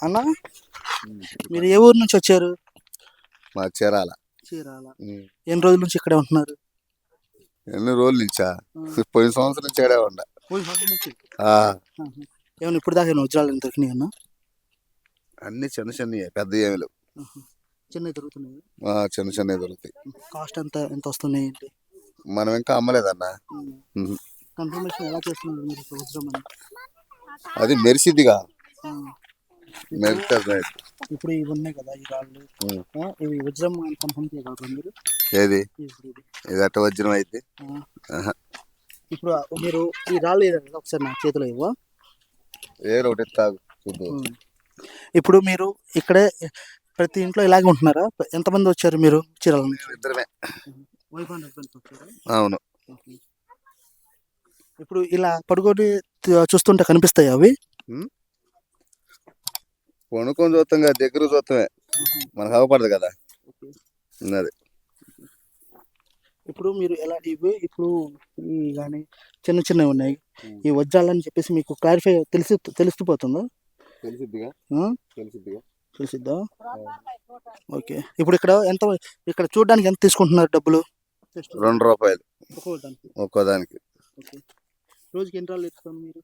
అన్న మీరు ఏ ఊరు నుంచి వచ్చారు? మా చీరాల. చీరాల. ఎన్ని రోజుల నుంచి ఇక్కడే ఉంటున్నారు? ఎన్ని రోజుల నుంచా? పోయిన సంవత్సరం నుంచి ఇక్కడే ఉండ. ఏమన్నా ఇప్పుడు దాకా వజ్రాలు దొరికినాయి అన్న? అన్ని చిన్న చిన్నవి, పెద్ద ఏమి లేవు. చిన్నవి దొరుకుతున్నాయి. చిన్న చిన్నవి దొరుకుతాయి. కాస్ట్ ఎంత వస్తున్నాయి ఏంటి? మనం ఇంకా అమ్మలేదన్నా. కన్ఫర్మేషన్ ఎలా చేస్తున్నారు మీరు వజ్రం అని? అది మెరిసిద్దిగా. మెరుస్తుంది. ఇప్పుడు ఇవి ఉన్నాయి కదా ఈ రాళ్ళు, ఇవి వజ్రం కన్ఫర్మ్ చేయగలరా మీరు? ఏది ఇది అట్ట వజ్రం అయితే? ఇప్పుడు మీరు ఈ రాళ్ళు ఏదైనా ఒకసారి నా చేతిలో ఇవ్వ. ఏదో ఒకటి తాగు చూద్దాం. ఇప్పుడు మీరు ఇక్కడే ప్రతి ఇంట్లో ఇలాగే ఉంటున్నారా? ఎంతమంది వచ్చారు మీరు చీరాల నుంచి? ఇద్దరమే. వైఫ్ అండ్ హస్బెండ్ వచ్చారా? అవును. ఇప్పుడు ఇలా పడుకొని చూస్తుంటే కనిపిస్తాయి అవి? కొనుక్కొని చూస్తాం కదా, దగ్గర చూస్తామే, మనకు అవపడదు కదా. అది ఇప్పుడు మీరు ఎలా ఇవి ఇప్పుడు కానీ చిన్న చిన్నవి ఉన్నాయి, ఈ వజ్రాలని చెప్పేసి మీకు క్లారిఫై తెలిసిపోతుందా? తెలిసిద్దా? ఓకే. ఇప్పుడు ఇక్కడ చూడడానికి ఎంత తీసుకుంటున్నారు డబ్బులు? ₹2 ఒక్కోదానికి. రోజుకి ఎన్ని రాళ్ళు ఎత్తుతారు మీరు?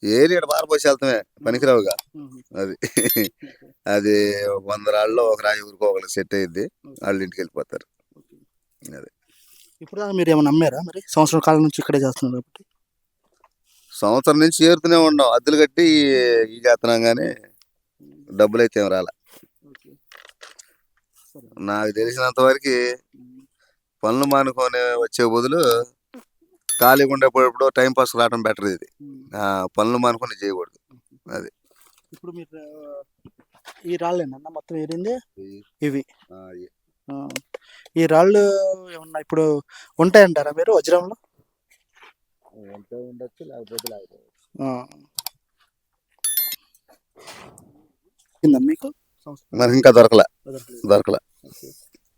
ఏది ఇక్కడ పారపోసి వెళ్తామే, పనికిరావుగా. అది 100 రాళ్ళలో ఒక రాయి ఊరికి ఒకరికి సెట్ అయ్యిద్ది, వాళ్ళు ఇంటికి వెళ్ళిపోతారు. అది ఇప్పుడు మీరు ఏమైనా అమ్మారా? మరి సంవత్సరం కాలం నుంచి ఇక్కడే చేస్తున్నారు కాబట్టి. సంవత్సరం నుంచి చేరుతూనే ఉన్నాం, అద్దెలు కట్టి ఈ చేస్తున్నాం, కానీ డబ్బులు అయితే ఏం రాలా. నాకు తెలిసినంత వరకు పనులు మానుకొని వచ్చే బదులు ఖాళీగా ఉండేటప్పుడు టైం పాస్ రావడం బెటర్. ఇది పనులు మానుకొని చేయకూడదు. అది ఇప్పుడు మీరు ఈ రాళ్ళేనన్న మొత్తం ఏరింది ఇవి? ఈ రాళ్ళు ఏమన్నా ఇప్పుడు ఉంటాయంటారా మీరు వజ్రంలో? ఉండొచ్చు, లేకపోతే మీకు మనకి ఇంకా దొరకలే.